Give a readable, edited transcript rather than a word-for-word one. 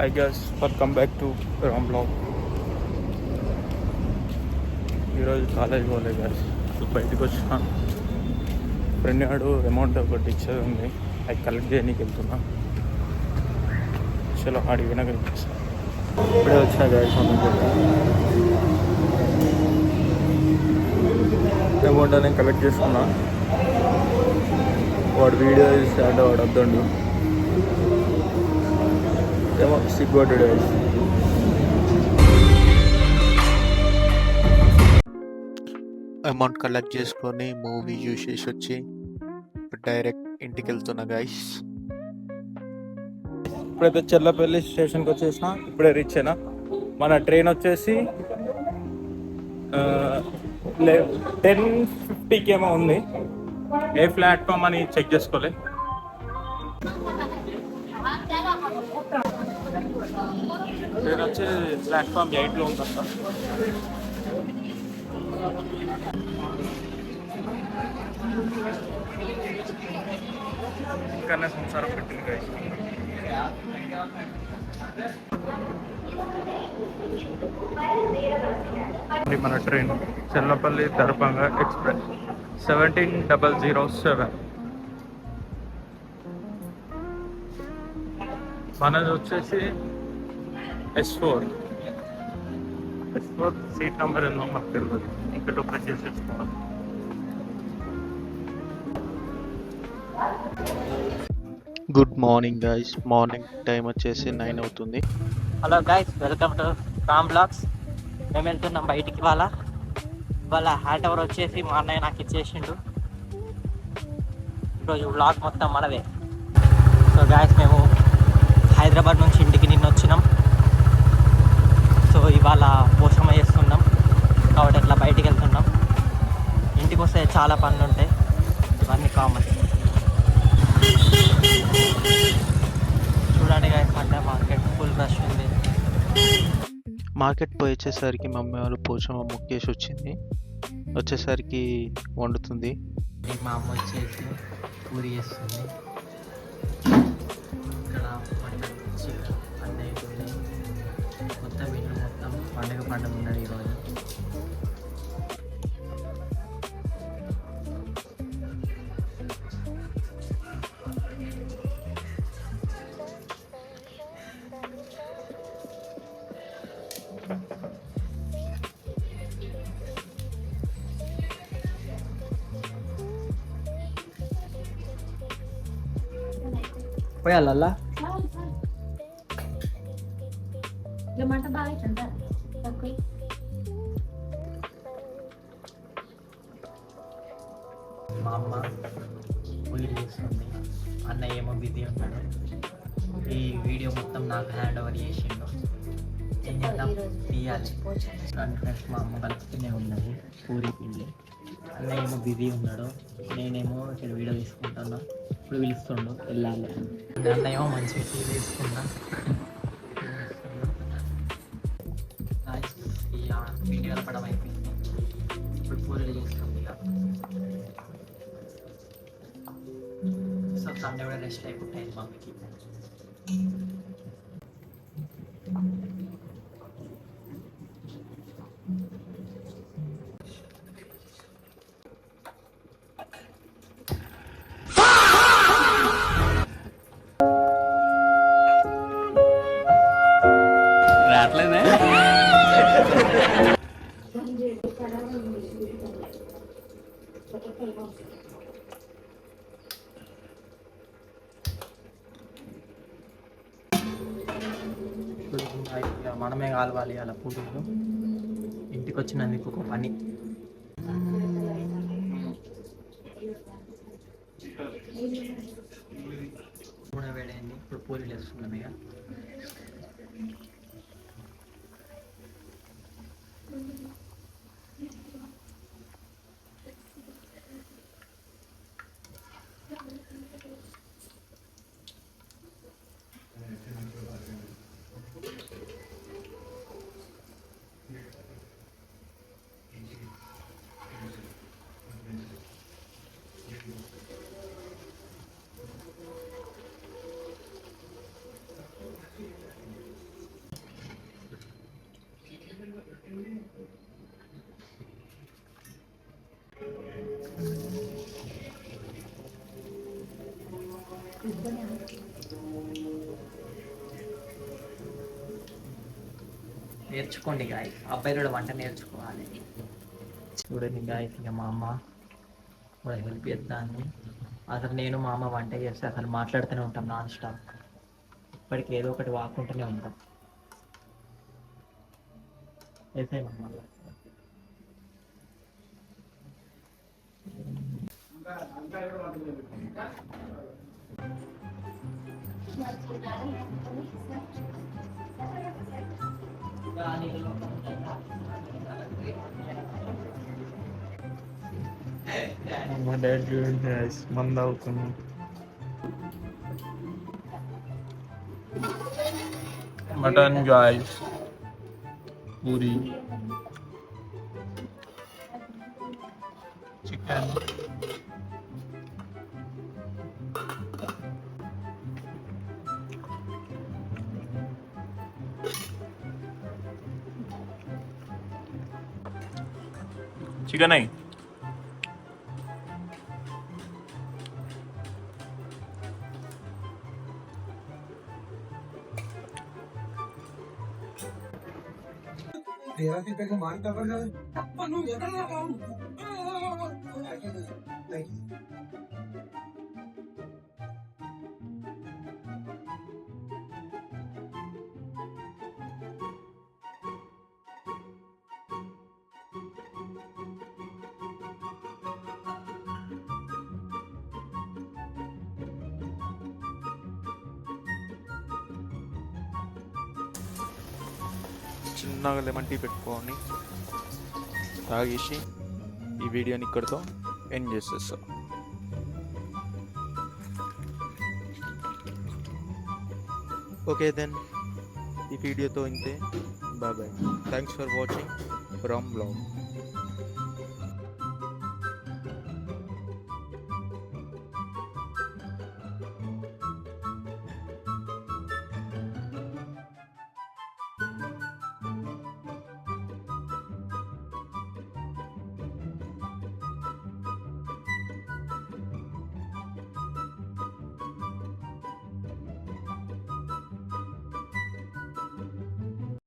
I guess welcome back to Ram Vlog. ఈరోజు college పోలే guys, బయటకు వచ్చిన ఫ్రెండ్ గాడు అమౌంట్ ఒకటి ఇచ్చేది ఉంది, అది కలెక్ట్ చేయడానికి వెళ్తున్నా. చలో ఆడికి వినక ఇప్పుడే వచ్చిన గాయస్, అమౌంట్ అనేది కలెక్ట్ చేసుకున్నా. వాడు వీడియో తీస్తే అంటే వాడు వద్దండు, ఏమో సిగ్గొట్టాడు. అమౌంట్ కలెక్ట్ చేసుకొని మూవీ చూసేసి వచ్చి డైరెక్ట్ ఇంటికి వెళ్తున్నా గైస్. ఇప్పుడైతే చెర్లపల్లి స్టేషన్కి వచ్చేసిన, ఇప్పుడే రీచ్ అయినా. మన ట్రైన్ వచ్చేసి 10:50కి ఏమో ఉంది. ఏ ప్లాట్ఫామ్ అని చెక్ చేసుకోలే. ట్రైన్ వచ్చి ప్లాట్ఫామ్ 8లో ఉందంట. ఇంకనే సంసారం పెట్టింది గాయస్. మన ట్రైన్ చెర్లపల్లి దర్భంగా ఎక్స్ప్రెస్ 17007. మనది వచ్చేసి S4 సీట్ నెంబర్ ఎన్నో మాకు తెలియదు. ఇక్కడ ప్రెస్ చేసి తెచ్చుకోవాలి. Good morning guys, morning time వచ్చేసి 9 అవుతుంది. Hello guys, welcome to Ram vlogs. మేము వెళ్తున్నాం బయటికి. వాళ్ళ హ్యాట్ ఓవర్ వచ్చేసి మా అన్నయ్య నాకు ఇచ్చేసిండు. ఈరోజు బ్లాగ్ మొత్తం మనదే. సో గైస్, మేము హైదరాబాద్ నుంచి ఇంటికి నిన్న వచ్చినాం. సో ఇవాళ పోషమ చేస్తున్నాం కాబట్టి అట్లా బయటికి వెళ్తున్నాం. ఇంటికి వస్తే చాలా పనులు ఉంటాయి, ఇవన్నీ కామన్. చూడండి గైస్, పంట మార్కెట్ ఫుల్ రష్ ఉంది. మార్కెట్ పోయి వచ్చేసరికి మమ్మీ వాళ్ళు పోచమ్మ ముక్కేసి వచ్చింది. వచ్చేసరికి వండుతుంది. మా అమ్మ వచ్చేసి పూరి చేస్తుంది. ఇక్కడ మటన్, చికెన్ అన్నీ అయిపోయినాయి. మొత్తం ఇల్లు మొత్తం పండుగ ఉన్నది ఈరోజు. పోయాలల్లా మా అమ్మ పూజలు చేస్తుంది, అన్నయ్య ఏమో బిజీ ఉన్నాడు. ఈ వీడియో మొత్తం నాకు హ్యాండ్ ఓవర్ చేసిండు. ఏం చేద్దాం, తీయాలి. ఫ్రెండ్స్, మా అమ్మ కలుపుతూనే ఉన్నది పూరి పిండి. అన్నయ్య ఏమో బిజీ ఉన్నాడు, నేనేమో ఇక్కడ వీడియో తీసుకుంటున్నా. ఇప్పుడు పిలుస్తుండు, వెళ్ళాలి. అన్నయ్య ఏమో మంచిగా టీవీ తీసుకున్నా. వీడియో కలపడం అయిపోయింది. ఇప్పుడు పూరీలు చేస్తుంది. ఇక సో సండే కూడా రెస్ట్ అయిపోతాయి మమ్మీకి. రావట్లేదే. మనమే కాలవాలి అలా పూరీలు. ఇంటికి వచ్చినందుకు ఒక పని. నూనె వేడైంది, ఇప్పుడు పూరీలు వేస్తున్నాం. ఇక నేర్చుకోండి గాయస్, అబ్బాయిలు కూడా వంట నేర్చుకోవాలి. చూడండి గాయస్, ఇక మా అమ్మ కూడా హెల్ప్ చేస్తాను. అసలు నేను మా అమ్మ వంట చేస్తే అసలు మాట్లాడుతూనే ఉంటాం నాన్ స్టాప్. ఇప్పటికి ఏదో ఒకటి వాక్కుంటూనే ఉంటాం. వేసాయి మా అమ్మ. మా డాడీ చూడండి guys, మందు అవుతున్నాం. Mutton guys, puri, chicken, chicken అయ్యి तेरा पे मानता पर अपन చిన్నగా లెమన్ టీ పెట్టుకొని తాగేసి ఈ వీడియోని ఇక్కడితో ఎండ్ చేసేస్తా. ఓకే దెన్, ఈ వీడియోతో ఇంతే. Bye bye. Thanks for watching Ram blog.